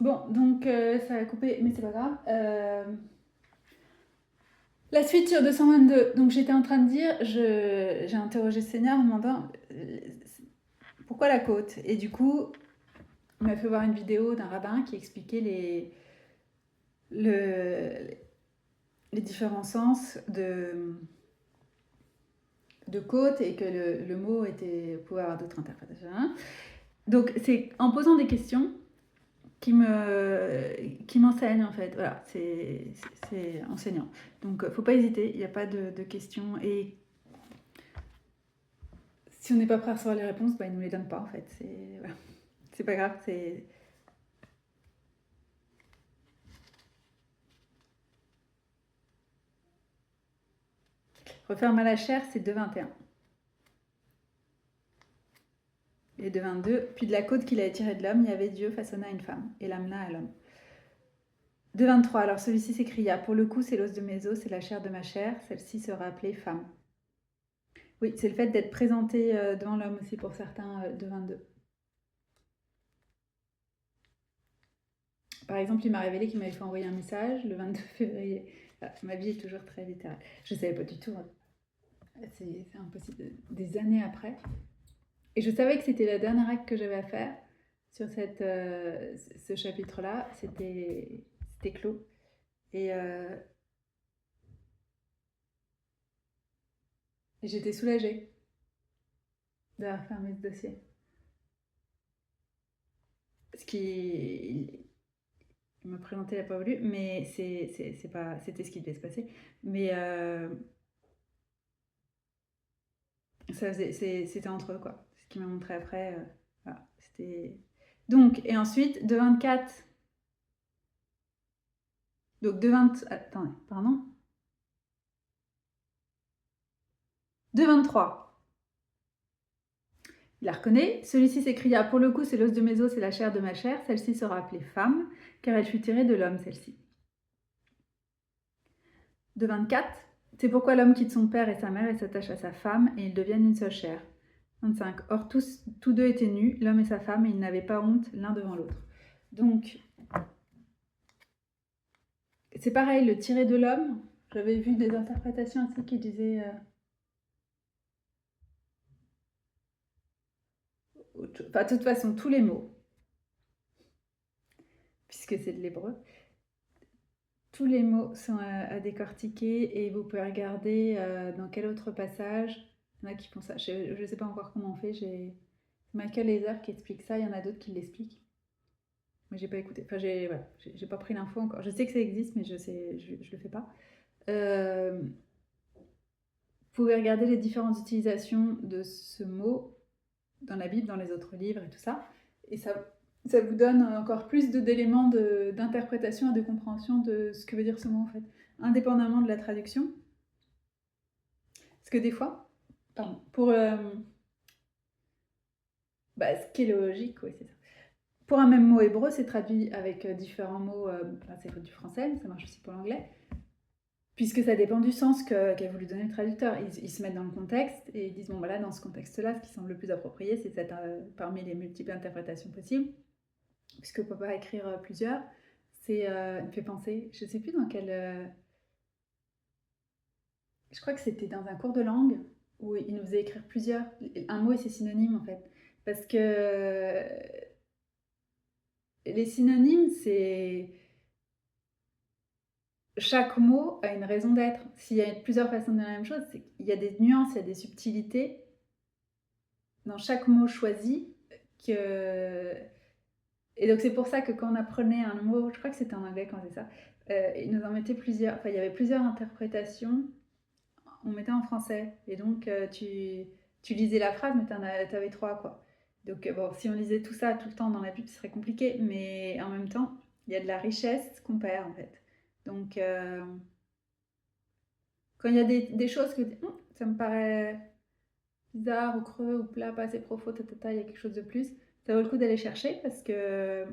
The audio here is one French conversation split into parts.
Bon, donc ça a coupé, mais c'est pas grave. La suite sur 222. Donc j'étais en train de dire, j'ai interrogé le Seigneur en demandant pourquoi la côte. Et du coup, il m'a fait voir une vidéo d'un rabbin qui expliquait le- les différents sens de côte et que le mot pouvait avoir d'autres interprétations. Donc c'est en posant des questions qui m'enseigne en fait. Voilà, c'est enseignant. Donc faut pas hésiter, il n'y a pas de questions. Et si on n'est pas prêt à recevoir les réponses, bah, ils ne nous les donnent pas en fait. Voilà. C'est pas grave. Refaire mal à la chair, c'est 2,21. Et 2,22. Puis de la côte qu'il a tirée de l'homme, il y avait Dieu façonna une femme et l'amena à l'homme. 2,23. Alors celui-ci s'écria, pour le coup c'est l'os de mes os, c'est la chair de ma chair, celle-ci sera appelée femme. Oui, c'est le fait d'être présenté devant l'homme aussi pour certains 2,22. Par exemple, il m'a révélé qu'il m'avait fait envoyer un message le 22 février. Ah, ma vie est toujours très littérale. Je ne savais pas du tout. Hein. C'est impossible. Des années après. Et je savais que c'était la dernière acte que j'avais à faire sur ce chapitre-là. C'était clos. Et j'étais soulagée d'avoir fermé ce dossier. Ce qui. Il m'a présenté, il n'a pas voulu, mais c'est pas, c'était ce qui devait se passer. Mais c'était entre eux, quoi. Ce qu'il m'a montré après, voilà, c'était... Donc, et ensuite, de 24... Donc, de 20... Attendez, pardon. De 23. Il la reconnaît. Celui-ci s'écria, pour le coup, c'est l'os de mes os, c'est la chair de ma chair. Celle-ci sera appelée femme, car elle fut tirée de l'homme, celle-ci. De 24. C'est pourquoi l'homme quitte son père et sa mère et s'attache à sa femme, et ils deviennent une seule chair. 25. Or, tous deux étaient nus, l'homme et sa femme, et ils n'avaient pas honte l'un devant l'autre. Donc, c'est pareil, le tiré de l'homme. J'avais vu des interprétations aussi qui disaient. Enfin, de toute façon, tous les mots, puisque c'est de l'hébreu, tous les mots sont à décortiquer et vous pouvez regarder dans quel autre passage. Il y en a qui font ça. Je ne sais pas encore comment on fait. J'ai Michael Laser qui explique ça. Il y en a d'autres qui l'expliquent. Mais j'ai pas écouté. Enfin, j'ai pas pris l'info encore. Je sais que ça existe, mais je le fais pas. Vous pouvez regarder les différentes utilisations de ce mot dans la Bible, dans les autres livres et tout ça. Et ça vous donne encore plus d'éléments d'interprétation et de compréhension de ce que veut dire ce mot en fait, indépendamment de la traduction. Parce que des fois, pardon, ce qui est logique, oui, c'est ça. Pour un même mot hébreu, c'est traduit avec différents mots, c'est du français, mais ça marche aussi pour l'anglais, puisque ça dépend du sens qu'a voulu donner le traducteur. Ils se mettent dans le contexte et ils disent, bon voilà, dans ce contexte-là, ce qui semble le plus approprié, c'est parmi les multiples interprétations possibles, puisque papa écrire plusieurs, il me fait penser, je sais plus dans quel... je crois que c'était dans un cours de langue où il nous faisait écrire un mot et ses synonymes en fait. Parce que les synonymes, c'est... Chaque mot a une raison d'être. S'il y a plusieurs façons de dire la même chose, il y a des nuances, il y a des subtilités dans chaque mot choisi que... Et donc c'est pour ça que quand on apprenait un mot, je crois que c'était en anglais quand c'est ça, il nous en mettait plusieurs, enfin il y avait plusieurs interprétations, on mettait en français. Et donc tu lisais la phrase, mais t'avais trois quoi. Donc bon, si on lisait tout ça tout le temps dans la Bible, ce serait compliqué, mais en même temps, il y a de la richesse qu'on perd en fait. Donc quand il y a des choses que ça me paraît bizarre ou creux ou plat, pas assez profond, il y a quelque chose de plus, ça vaut le coup d'aller chercher parce que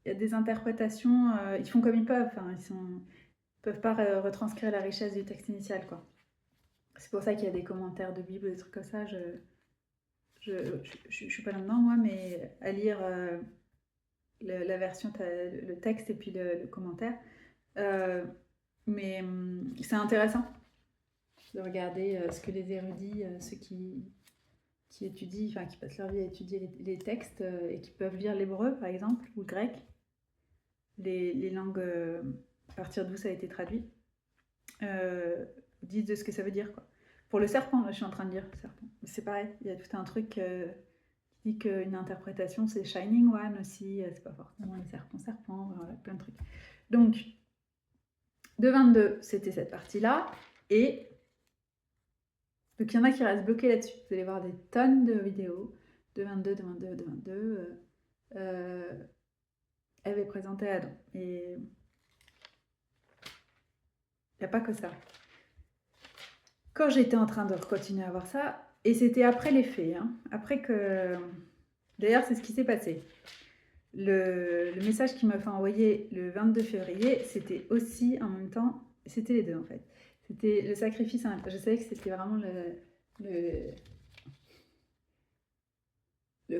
il y a des interprétations, ils font comme ils peuvent, enfin, peuvent pas retranscrire la richesse du texte initial, quoi. C'est pour ça qu'il y a des commentaires de Bible, des trucs comme ça. Je suis pas là-dedans, moi, mais à lire la version, t'as le texte et puis le commentaire. Mais c'est intéressant de regarder ce que les érudits, ceux qui étudient, enfin qui passent leur vie à étudier les textes et qui peuvent lire l'hébreu par exemple, ou le grec, les langues à partir d'où ça a été traduit, disent de ce que ça veut dire, quoi. Pour le serpent, là je suis en train de lire le serpent. C'est pareil, il y a tout un truc qui dit qu'une interprétation c'est Shining One aussi, c'est pas forcément les serpents, voilà, plein de trucs. Donc, de 22, c'était cette partie-là, et donc il y en a qui restent bloqués là-dessus. Vous allez voir des tonnes de vidéos de 22, de 22, de 22. Elle avait présenté Adam. Et il n'y a pas que ça. Quand j'étais en train de continuer à voir ça, et c'était après les faits, hein, après que... D'ailleurs, c'est ce qui s'est passé. Le message qu'il m'a fait envoyer le 22 février, c'était aussi en même temps... C'était les deux, en fait. C'était le sacrifice. Je savais que c'était vraiment le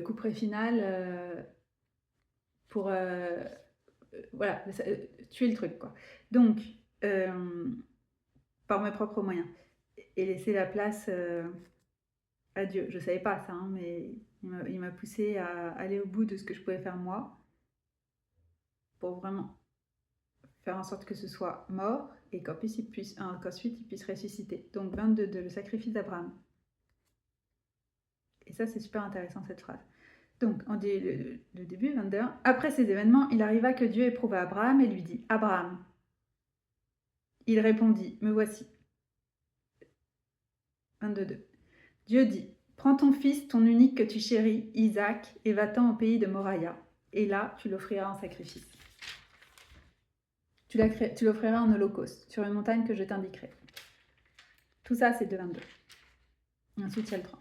couperet final pour voilà, tuer le truc, quoi. Donc, par mes propres moyens. Et laisser la place à Dieu. Je ne savais pas ça, hein, mais il m'a poussé à aller au bout de ce que je pouvais faire moi, pour vraiment faire en sorte que ce soit mort et qu'ensuite il puisse ressusciter. Donc 22, le sacrifice d'Abraham. Et ça, c'est super intéressant, cette phrase. Donc, on dit le début, 21. Après ces événements, il arriva que Dieu éprouva Abraham et lui dit « Abraham ». Il répondit « Me voici ». 22. Dieu dit « Prends ton fils, ton unique que tu chéris, Isaac, et va-t'en au pays de Moriah, et là, tu l'offriras en sacrifice. Tu l'offriras en holocauste, sur une montagne que je t'indiquerai. » Tout ça, c'est de 22. Ensuite, il y a le 3.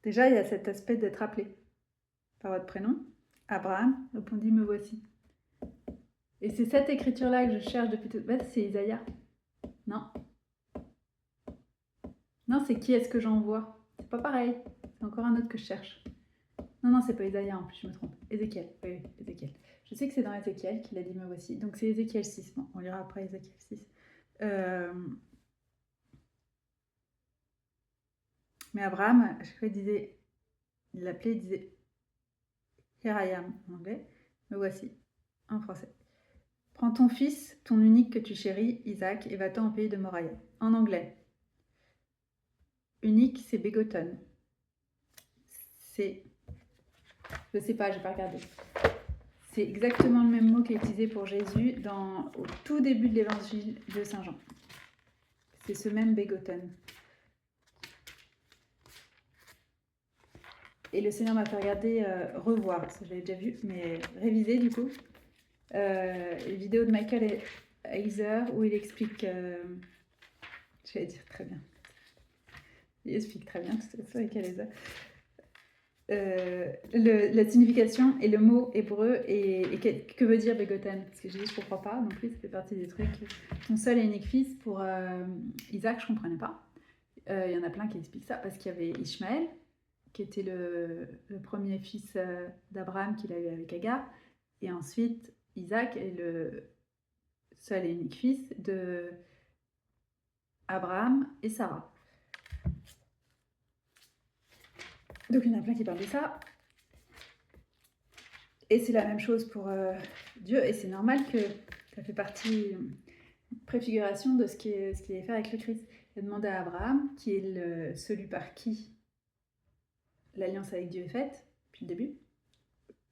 Déjà, il y a cet aspect d'être appelé par votre prénom. Abraham répondit « Me voici ». Et c'est cette écriture-là que je cherche depuis tout... c'est Isaïe. Non. Non, c'est qui est-ce que j'envoie? C'est pas pareil. C'est encore un autre que je cherche. Non, c'est pas Isaïe en plus, je me trompe. Ézéchiel. Oui, Ézéchiel. Je sais que c'est dans Ézéchiel qu'il a dit « Me voici ». Donc c'est Ézéchiel 6. Bon, on lira après Ézéchiel 6. Mais Abraham, à chaque fois, il l'appelait, il disait « Here I am » en anglais. « Me voici » en français. Prends ton fils, ton unique que tu chéris, Isaac, et va-t'en au pays de Moriah. En anglais. Unique, c'est begotten. C'est... Je sais pas, j'ai pas regardé. C'est exactement le même mot qui est utilisé pour Jésus au tout début de l'évangile de Saint Jean. C'est ce même begotten. Et le Seigneur m'a fait regarder, revoir, parce que j'avais déjà vu, mais réviser du coup, une vidéo de Michael Heiser où il explique, j'allais dire très bien, il explique très bien tout ça, Michael Heiser, la signification et le mot hébreu et que veut dire begotten, parce que j'ai dit je comprends pas non plus, ça fait partie des trucs. Son seul et unique fils pour Isaac, je comprenais pas. Il y en a plein qui expliquent ça parce qu'il y avait Ishmaël qui était le premier fils d'Abraham qu'il a eu avec Agar, et ensuite Isaac est le seul et unique fils de Abraham et Sarah. Donc il y en a plein qui parlent de ça. Et c'est la même chose pour Dieu, et c'est normal que ça fait partie préfiguration de ce qu'il allait faire avec le Christ. Il a demandé à Abraham, qui est celui par qui l'alliance avec Dieu est faite, depuis le début,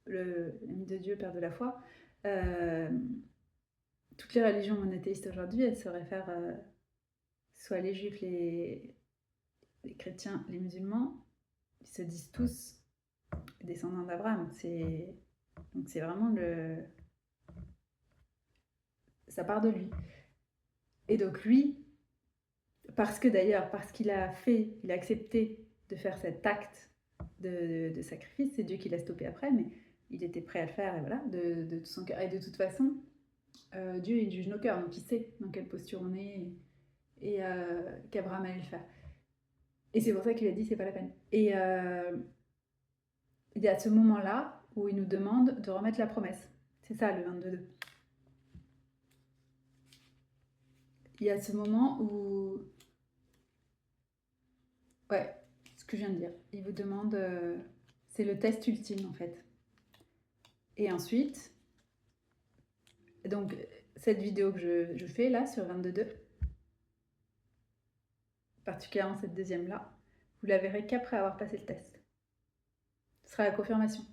l'ami de Dieu, père de la foi. Toutes les religions monothéistes aujourd'hui, elles se réfèrent soit les juifs, les chrétiens, les musulmans, ils se disent tous descendants d'Abraham. Donc c'est vraiment ça part de lui. Et donc lui, parce qu'il a accepté de faire cet acte de sacrifice, c'est Dieu qui l'a stoppé après, mais il était prêt à le faire, et voilà, de tout son cœur. Et de toute façon, Dieu, il juge nos cœurs, donc il sait dans quelle posture on est, et qu'Abraham allait le faire. Et c'est pour ça qu'il a dit c'est pas la peine. Et il y a ce moment-là où il nous demande de remettre la promesse. C'est ça le 22-2. Il y a ce moment où... Ouais, ce que je viens de dire. Il vous demande... c'est le test ultime en fait. Et ensuite, donc cette vidéo que je fais là sur 22-2, particulièrement cette deuxième-là, vous la verrez qu'après avoir passé le test. Ce sera la confirmation.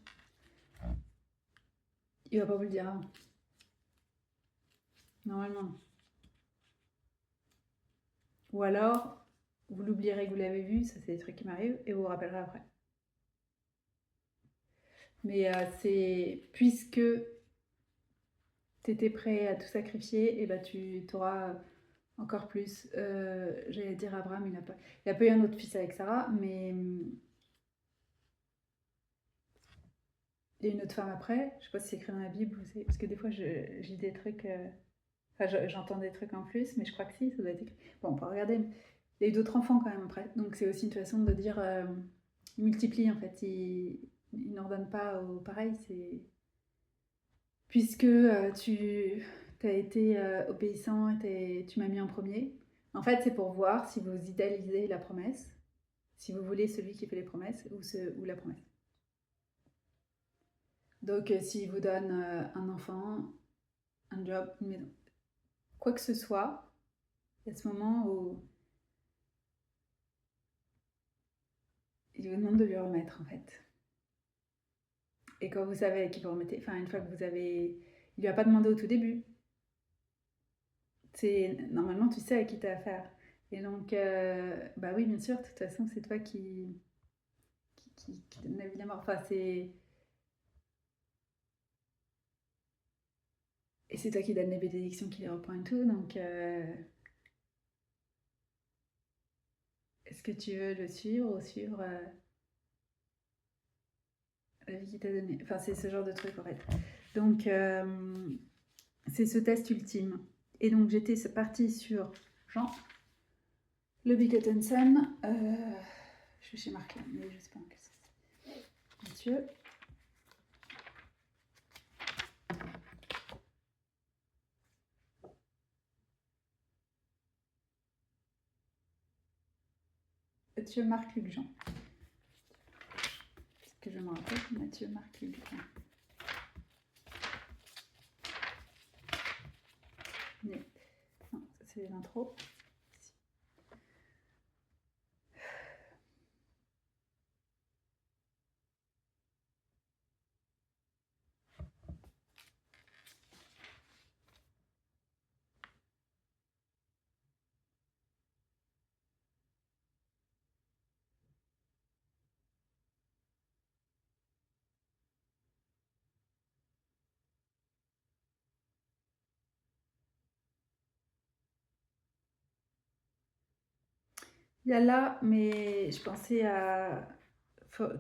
Il va pas vous le dire avant. Normalement, non. Ou alors, vous l'oublierez que vous l'avez vu, ça c'est des trucs qui m'arrivent, et vous vous rappellerez après. Mais c'est... Puisque tu étais prêt à tout sacrifier, et bah tu auras encore plus. J'allais dire Abraham, il a pas eu un autre fils avec Sarah, mais il y a une autre femme après. Je sais pas si c'est écrit dans la Bible, parce que des fois j'ai des trucs... Enfin, j'entends des trucs en plus, mais je crois que si, ça doit être écrit. Bon, on peut regarder. Il y a eu d'autres enfants quand même après. Donc c'est aussi une façon de dire... il multiplie en fait. Il n'ordonne pas au pareil. C'est... Puisque tu as été obéissant et tu m'as mis en premier. En fait, c'est pour voir si vous idéalisez la promesse, si vous voulez celui qui fait les promesses ou la promesse. Donc, s'il vous donne un enfant, un job, une maison, quoi que ce soit, il y a ce moment où il vous demande de lui remettre, en fait. Et quand vous savez à qui vous remettez, enfin, une fois que vous avez... Il lui a pas demandé au tout début. Normalement, tu sais à qui tu as affaire. Et donc, bah oui, bien sûr, de toute façon, c'est toi qui donne la vie à la mort. Enfin, c'est... Et c'est toi qui donne les bénédictions, qui les reprend et tout. Donc, est-ce que tu veux le suivre ou suivre la vie qu'il t'a donnée? Enfin, c'est ce genre de truc, en fait. Donc, c'est ce test ultime. Et donc, j'étais partie sur Jean, le Begotten Son. Je suis chez Marc, mais je sais pas en quel sens. Matthieu. Matthieu, Marc, Luc, Jean. Est-ce que je me rappelle? Matthieu, Marc, Luc, Jean. Non, ça c'est l'intro. Il y a là, mais je pensais à For,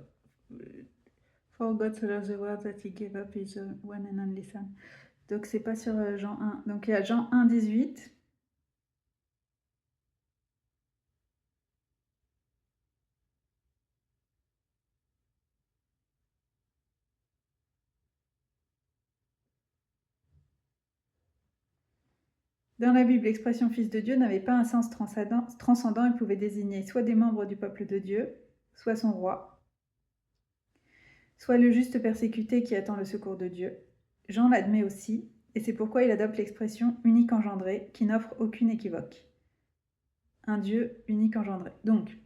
For God so loved the world that he gave up his one and only son. Donc c'est pas sur Jean 1. Donc il y a Jean 1, 18. Dans la Bible, l'expression fils de Dieu n'avait pas un sens transcendant et pouvait désigner soit des membres du peuple de Dieu, soit son roi, soit le juste persécuté qui attend le secours de Dieu. Jean l'admet aussi, et c'est pourquoi il adopte l'expression unique engendré, qui n'offre aucune équivoque. Un Dieu unique engendré. Donc,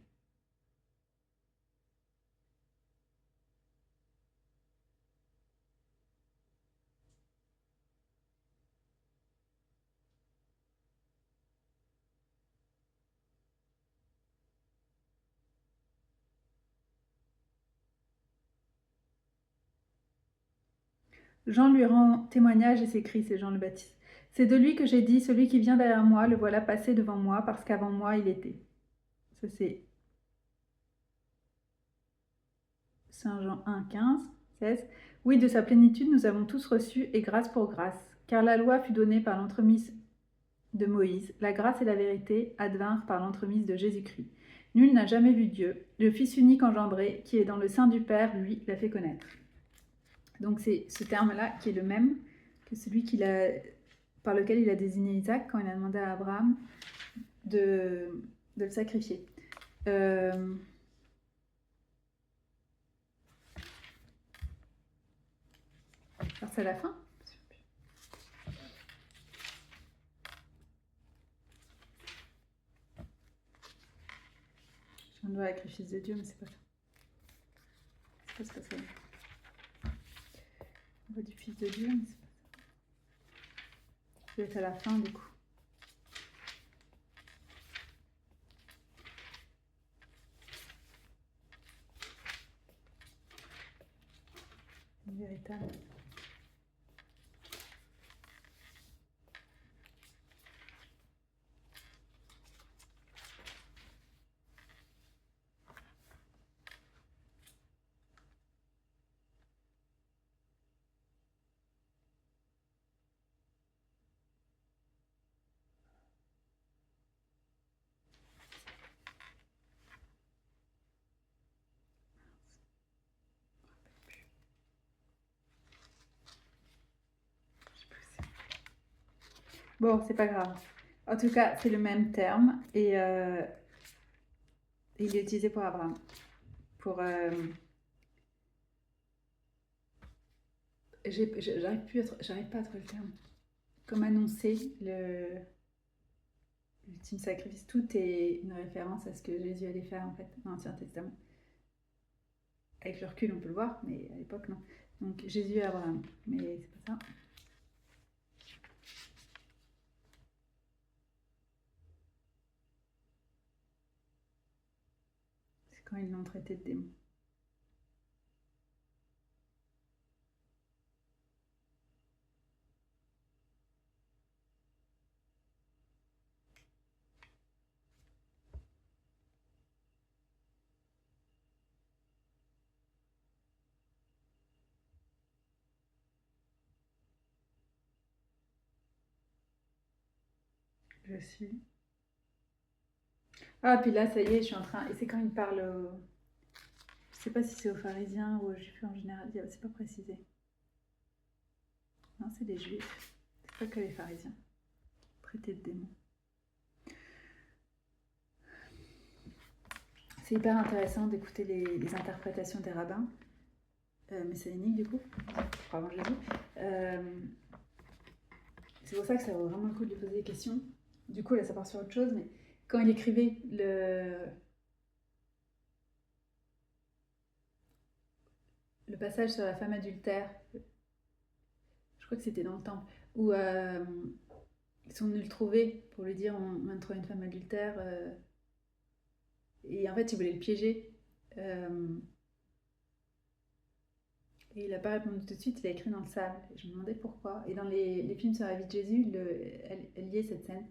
Jean lui rend témoignage et s'écrie, c'est Jean le Baptiste. C'est de lui que j'ai dit, celui qui vient derrière moi, le voilà passé devant moi, parce qu'avant moi il était. Ça c'est Saint Jean 1, 15, 16. Oui, de sa plénitude nous avons tous reçu, et grâce pour grâce. Car la loi fut donnée par l'entremise de Moïse, la grâce et la vérité advinrent par l'entremise de Jésus-Christ. Nul n'a jamais vu Dieu. Le Fils unique engendré, qui est dans le sein du Père, lui, l'a fait connaître. Donc c'est ce terme-là qui est le même que celui par lequel il a désigné Isaac quand il a demandé à Abraham de le sacrifier. Alors c'est à la fin. Je dois avec le Fils de Dieu, mais c'est pas ça. C'est pas ça. On voit du Fils de Dieu, mais c'est pas ça. Je vais être à la fin du coup. Une véritable. Bon, c'est pas grave. En tout cas, c'est le même terme et il est utilisé pour Abraham. J'arrive pas à trouver le terme. Comme annoncer l'ultime sacrifice. Tout est une référence à ce que Jésus allait faire en fait dans l'Ancien Testament. Avec le recul, on peut le voir, mais à l'époque, non. Donc Jésus et Abraham, mais c'est pas ça. C'est quand ils l'ont traité de démon. Je suis. Ah, puis là, ça y est, je suis en train. Et c'est quand il parle Je sais pas si c'est aux pharisiens ou aux juifs en général, c'est pas précisé. Non, c'est des juifs. C'est pas que les pharisiens. Traités de démons. C'est hyper intéressant d'écouter les interprétations des rabbins, messianiques du coup, avant Jésus. C'est pour ça que ça vaut vraiment le coup de lui poser des questions. Du coup, là, ça part sur autre chose, mais quand il écrivait le passage sur la femme adultère, je crois que c'était dans le temple, où ils sont venus le trouver pour lui dire on vient de trouver une femme adultère. Et en fait, ils voulaient le piéger. Et il n'a pas répondu tout de suite, il a écrit dans le sable. Et je me demandais pourquoi. Et dans les films sur la vie de Jésus, elle liait cette scène.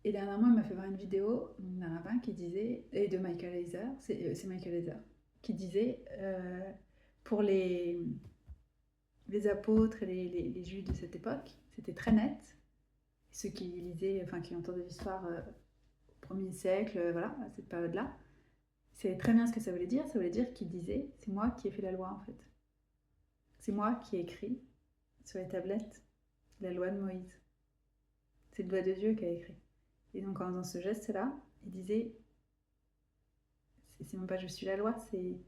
Et dernièrement, il m'a fait voir une vidéo d'un rabbin qui disait, et de Michael Heiser, c'est Michael Heiser, qui disait pour les apôtres et les juifs de cette époque, c'était très net. Ceux qui lisaient, enfin qui entendaient l'histoire au 1er siècle, voilà, à cette période-là, c'est très bien ce que ça voulait dire. Ça voulait dire qu'il disait, c'est moi qui ai fait la loi en fait. C'est moi qui ai écrit sur les tablettes la loi de Moïse. C'est le doigt de Dieu qui a écrit. Et donc en faisant ce geste-là, il disait, c'est même pas je suis la loi, c'est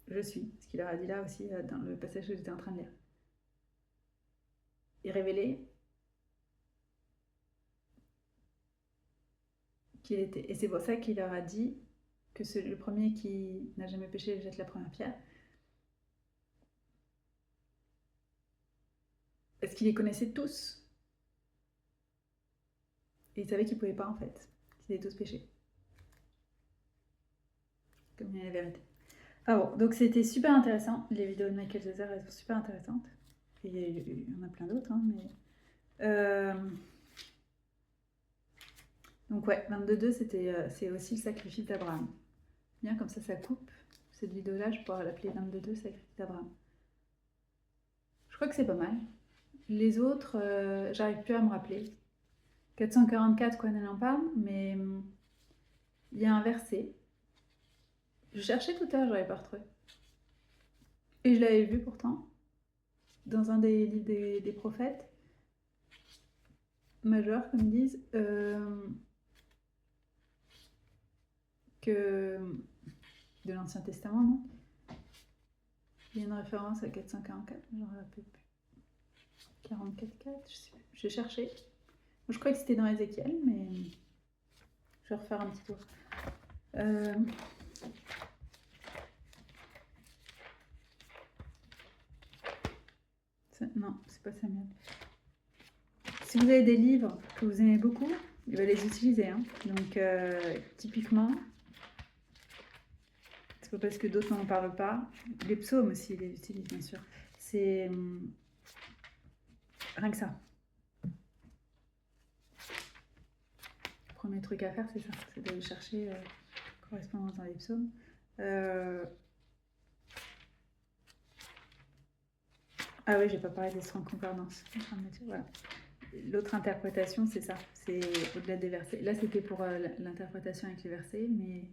je suis. Ce qu'il leur a dit là aussi dans le passage que j'étais en train de lire. Il révélait qu'il était. Et c'est pour ça qu'il leur a dit que le premier qui n'a jamais péché jette la première pierre. Parce qu'il les connaissait tous. Et il savait qu'il ne pouvait pas en fait. Qu'ils avaient tous péché. Comme il y a la vérité. Ah bon, donc c'était super intéressant. Les vidéos de Michael Heiser, elles sont super intéressantes. Et il y en a plein d'autres, hein, mais... Donc ouais, 22.2, c'est aussi le sacrifice d'Abraham. Bien, comme ça coupe. Cette vidéo-là, je pourrais l'appeler 22.2, sacrifice d'Abraham. Je crois que c'est pas mal. Les autres, j'arrive plus à me rappeler. 444, quoi, elle en parle, mais il y a un verset. Je cherchais tout à l'heure, je l'avais pas retrouvé. Et je l'avais vu pourtant, dans un des livres des prophètes majeurs, comme ils disent, que de l'Ancien Testament, non? Il y a une référence à 444, j'en rappelle plus. 44, je sais plus. J'ai cherché. Je crois que c'était dans Ézéchiel, mais je vais refaire un petit tour. Non, c'est pas Samuel. Si vous avez des livres que vous aimez beaucoup, il va les utiliser. Hein. Donc, typiquement, c'est pas parce que d'autres n'en parlent pas. Les psaumes aussi, ils les utilisent, bien sûr. C'est rien que ça. Le premier truc à faire, c'est ça. C'est d'aller chercher correspondance dans les psaumes. Ah oui, j'ai pas parlé des Strong Concordance. Voilà. L'autre interprétation, c'est ça. C'est au-delà des versets. Là, c'était pour l'interprétation avec les versets, mais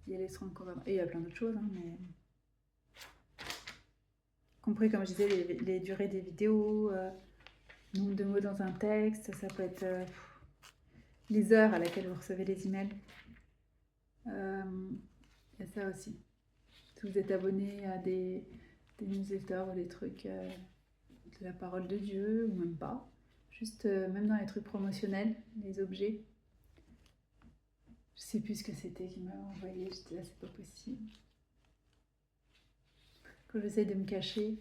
il y a les Strong Concordance. Et il y a plein d'autres choses, hein, mais compris, comme je disais, les durées des vidéos, nombre de mots dans un texte, ça peut être les heures à laquelle vous recevez les emails. Il y a ça aussi. Si vous êtes abonné à des newsletters ou des trucs de la parole de Dieu, ou même pas, juste même dans les trucs promotionnels, les objets. Je sais plus ce que c'était qu'il m'a envoyé, j'étais là, c'est pas possible. Quand j'essaie de me cacher,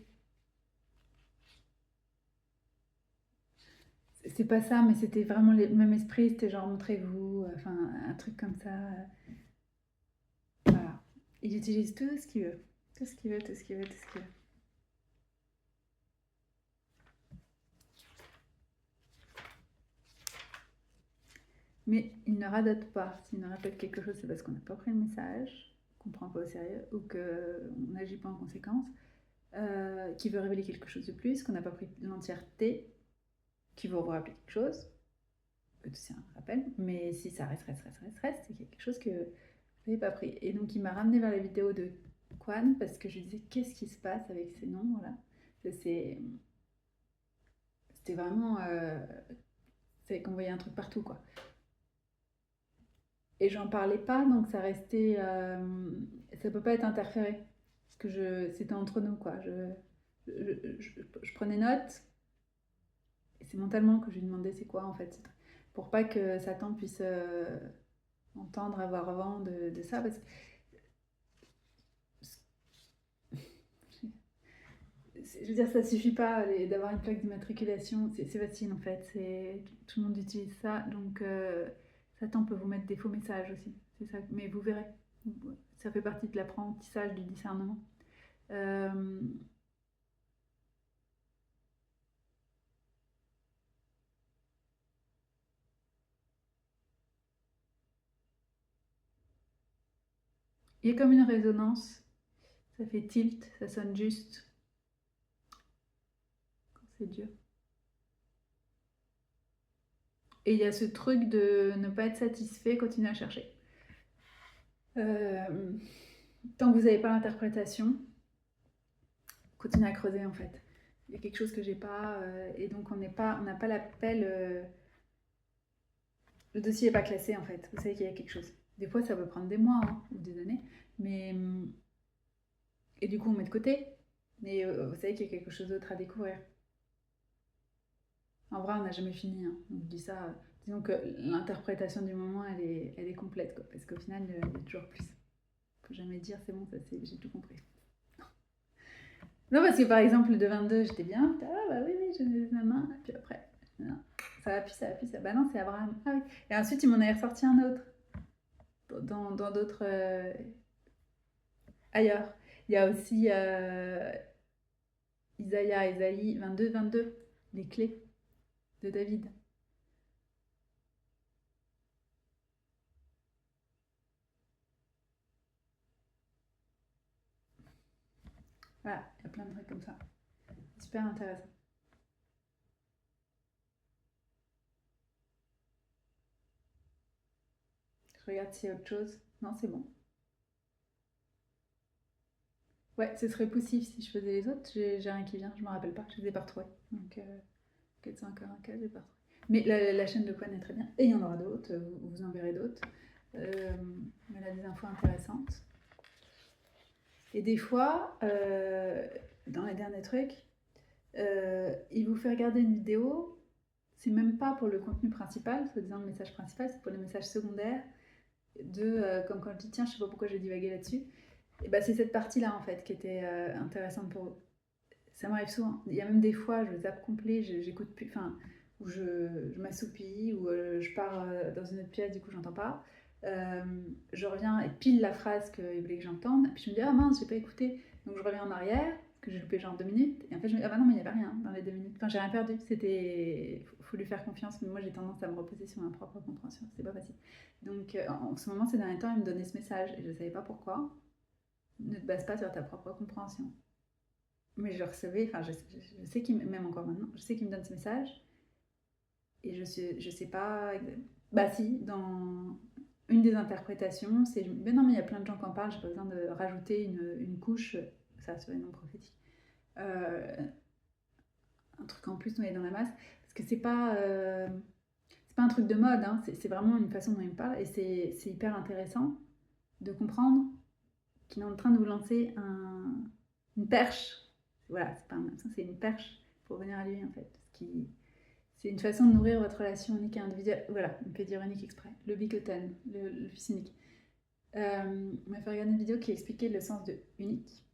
c'est pas ça, mais c'était vraiment le même esprit, c'était genre montrez-vous, enfin un truc comme ça. Voilà. Il utilise tout ce qu'il veut. Tout ce qu'il veut, tout ce qu'il veut, tout ce qu'il veut. Mais il ne radote pas. S'il nous rappelle quelque chose, c'est parce qu'on n'a pas pris le message, qu'on ne prend pas au sérieux, ou qu'on n'agit pas en conséquence, qui veut révéler quelque chose de plus, qu'on n'a pas pris l'entièreté, qui veut vous rappeler quelque chose. C'est un rappel, mais si ça reste, c'est qu'il y a quelque chose que vous n'avez pas pris. Et donc il m'a ramené vers la vidéo de Quan, parce que je lui disais qu'est-ce qui se passe avec ces noms là. C'était vraiment c'est qu'on voyait un truc partout quoi. Et j'en parlais pas, donc ça restait ça peut pas être interféré parce que c'était entre nous quoi. Je prenais note et c'est mentalement que je lui demandais c'est quoi en fait, pour pas que Satan puisse entendre, avoir vent de ça, parce que je veux dire, ça suffit pas d'avoir une plaque d'immatriculation, c'est facile en fait, tout le monde utilise ça, donc Satan peut vous mettre des faux messages aussi, c'est ça, mais vous verrez, ça fait partie de l'apprentissage du discernement. Il y a comme une résonance, ça fait tilt, ça sonne juste quand c'est Dieu. Et il y a ce truc de ne pas être satisfait, continuer à chercher. Tant que vous n'avez pas l'interprétation, continuez à creuser en fait. Il y a quelque chose que j'ai pas, et donc on n'a pas l'appel. Le dossier n'est pas classé en fait. Vous savez qu'il y a quelque chose. Des fois, ça peut prendre des mois hein, ou des années, mais et du coup, on met de côté. Mais vous savez qu'il y a quelque chose d'autre à découvrir. En vrai, on n'a jamais fini. Hein. Donc, je dis ça. Disons que l'interprétation du moment, elle est complète, quoi, parce qu'au final, il y a toujours plus. Faut jamais dire c'est bon, j'ai tout compris. Non, parce que par exemple, le de 22, j'étais bien. Ah bah oui, je mets ma main. Puis après, non, ça appuie, ça appuie, ça. Bah non, c'est Abraham. Ah oui. Et ensuite, il m'en a ressorti un autre. Dans d'autres. Ailleurs. Il y a aussi Isaïe 22, les clés de David. Voilà, il y a plein de trucs comme ça. Super intéressant. regarde s'il y a autre chose. Non, c'est bon. Ouais, ce serait poussif si je faisais les autres. J'ai rien qui vient, je me rappelle pas, je les ai pas retrouvés. Donc, 401 cas, j'ai pas retrouvé. Mais la chaîne de Quan est très bien. Et il y en aura d'autres, vous en verrez d'autres. Elle a des infos intéressantes. Et des fois, dans les derniers trucs, il vous fait regarder une vidéo. C'est même pas pour le contenu principal, soi-disant le message principal, c'est pour les messages secondaires. Comme quand je dis tiens, je sais pas pourquoi j'ai divagué là-dessus. Et bah, c'est cette partie-là en fait qui était intéressante pour vous. Ça m'arrive souvent. Il y a même des fois, je zappe complet, j'écoute plus, enfin, où je m'assoupis, ou je pars dans une autre pièce, du coup j'entends pas. Je reviens et pile la phrase qu'il voulait que j'entende, et puis je me dis ah mince, j'ai pas écouté. Donc je reviens en arrière, parce que j'ai loupé genre 2 minutes, et en fait je me dis ah bah non, mais il n'y avait rien dans les 2 minutes. Enfin, j'ai rien perdu, faut lui faire confiance, mais moi j'ai tendance à me reposer sur ma propre compréhension, c'est pas facile. Donc en ce moment, ces derniers temps, il me donnait ce message, et je savais pas pourquoi. Ne te base pas sur ta propre compréhension. Mais je recevais, enfin, je sais qu'il, même encore maintenant, je sais qu'il me donne ce message. Et je sais pas. Bah, si, dans une des interprétations, c'est. Mais non, mais il y a plein de gens qui en parlent, j'ai pas besoin de rajouter une couche, ça sur les noms prophétiques. Un truc en plus noyé dans la masse. Parce que c'est pas un truc de mode, hein, c'est vraiment une façon dont il me parle. Et c'est hyper intéressant de comprendre qu'il est en train de vous lancer une perche. Voilà, c'est pas un matin, c'est une perche pour venir à lui en fait. C'est une façon de nourrir votre relation unique et individuelle. Voilà, on peut dire unique exprès. Le bicoton, le fils unique. On m'a fait regarder une vidéo qui expliquait le sens de unique,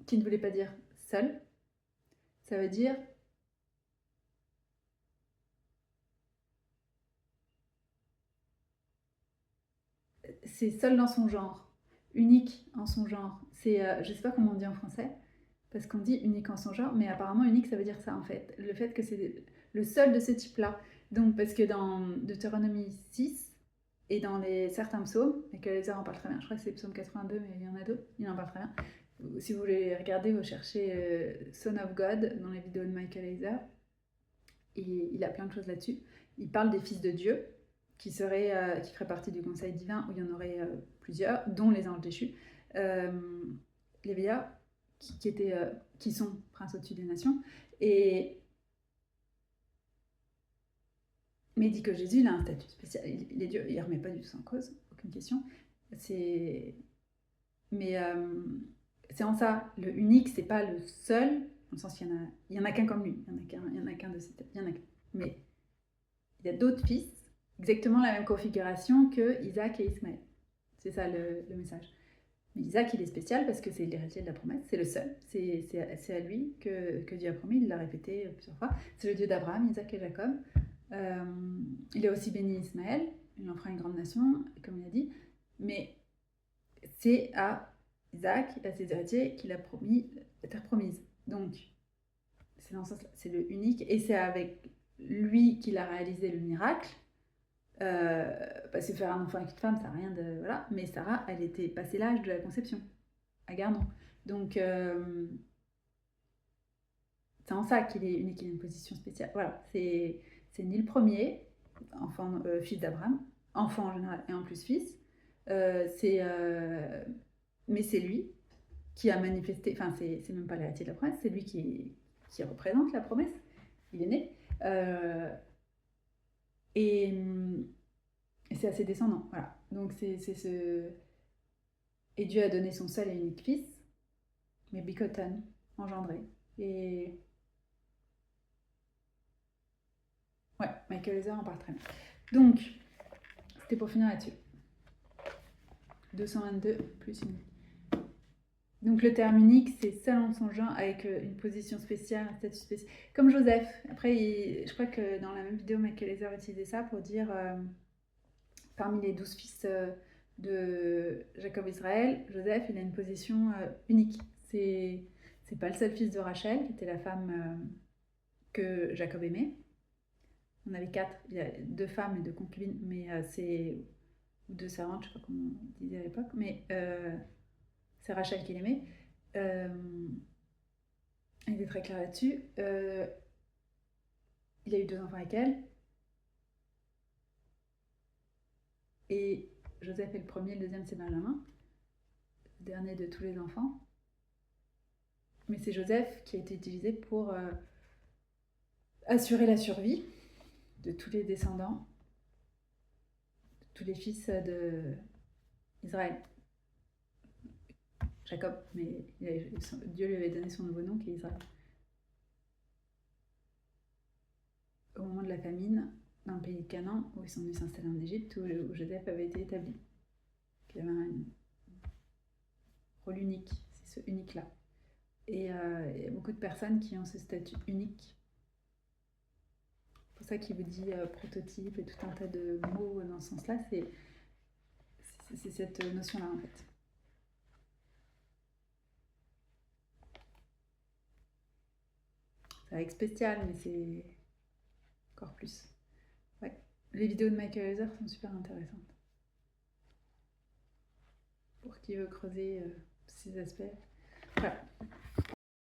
qui ne voulait pas dire seul. Ça veut dire c'est seul dans son genre, unique en son genre. Je sais pas comment on dit en français, parce qu'on dit unique en son genre, mais apparemment unique ça veut dire ça en fait. Le fait que c'est le seul de ce type-là. Donc parce que dans Deutéronomie 6 et dans certains psaumes, et que les en parle très bien, je crois que c'est psaume 82, mais il y en a d'autres, il en parle très bien. Si vous voulez regarder, vous cherchez Son of God dans les vidéos de Michael Heiser, et il a plein de choses là-dessus. Il parle des fils de Dieu, qui feraient partie du conseil divin, où il y en aurait plusieurs, dont les anges déchus, les veillards, qui sont princes au-dessus des nations. Mais il dit que Jésus, il a un statut spécial. Il est Dieu, il ne remet pas du tout en cause, aucune question. Mais c'est en ça, le unique, c'est pas le seul, dans le sens qu'il y en a qu'un comme lui, il y en a qu'un de ces il y en a qu'un. Mais il y a d'autres fils, exactement la même configuration que Isaac et Ismaël. C'est ça le message. Mais Isaac, il est spécial parce que c'est l'héritier de la promesse, c'est le seul. C'est à lui que Dieu a promis, il l'a répété plusieurs fois. C'est le Dieu d'Abraham, Isaac et Jacob. Il a aussi béni Ismaël, il en fera une grande nation, comme il a dit. Mais c'est à Isaac, à ses héritiers, qu'il a promis la terre promise. Donc, c'est dans ce sens-là, c'est le unique, et c'est avec lui qu'il a réalisé le miracle. Parce que faire un enfant avec une femme, ça n'a rien de. Voilà. Mais Sarah, elle était passée l'âge de la conception, à Garnon. Donc, c'est en ça qu'il est unique, il a une position spéciale. Voilà, c'est ni le premier, enfant, fils d'Abraham, enfant en général, et en plus fils. Mais c'est lui qui a manifesté, enfin, c'est même pas l'héritier de la promesse, c'est lui qui représente la promesse. Il est né. Et c'est à ses descendants. Voilà. Donc, c'est ce. Et Dieu a donné son seul et unique fils, mais bicoton, engendré. Et. Ouais, Michael Heiser en parle très bien. Donc, c'était pour finir là-dessus. 222 plus unique. Donc le terme unique, c'est seul en son genre avec une position spéciale, un statut spécial. Comme Joseph. Après, je crois que dans la même vidéo, Michael Heiser utilisait ça pour dire parmi les 12 fils de Jacob Israël, Joseph, il a une position unique. C'est pas le seul fils de Rachel, qui était la femme que Jacob aimait. On avait 4, il y a 2 femmes et 2 concubines, mais c'est. Ou 2 servantes, je sais pas comment on disait à l'époque, mais c'est Rachel qui l'aimait. Il est très clair là-dessus. Il a eu 2 enfants avec elle. Et Joseph est le premier, le deuxième c'est Benjamin, le dernier de tous les enfants. Mais c'est Joseph qui a été utilisé pour assurer la survie de tous les descendants, de tous les fils d'Israël. Jacob, mais Dieu lui avait donné son nouveau nom qui est Israël. Au moment de la famine, dans le pays de Canaan, où ils sont venus s'installer en Égypte, où Joseph avait été établi. Il y avait un rôle unique, c'est ce unique-là. Et il y a beaucoup de personnes qui ont ce statut unique. C'est pour ça qu'il vous dit prototype et tout un tas de mots dans ce sens-là, c'est cette notion-là en fait. Ça va être spécial, mais c'est encore plus. Ouais. Les vidéos de Michael Heiser sont super intéressantes. Pour qui veut creuser ces aspects. Voilà.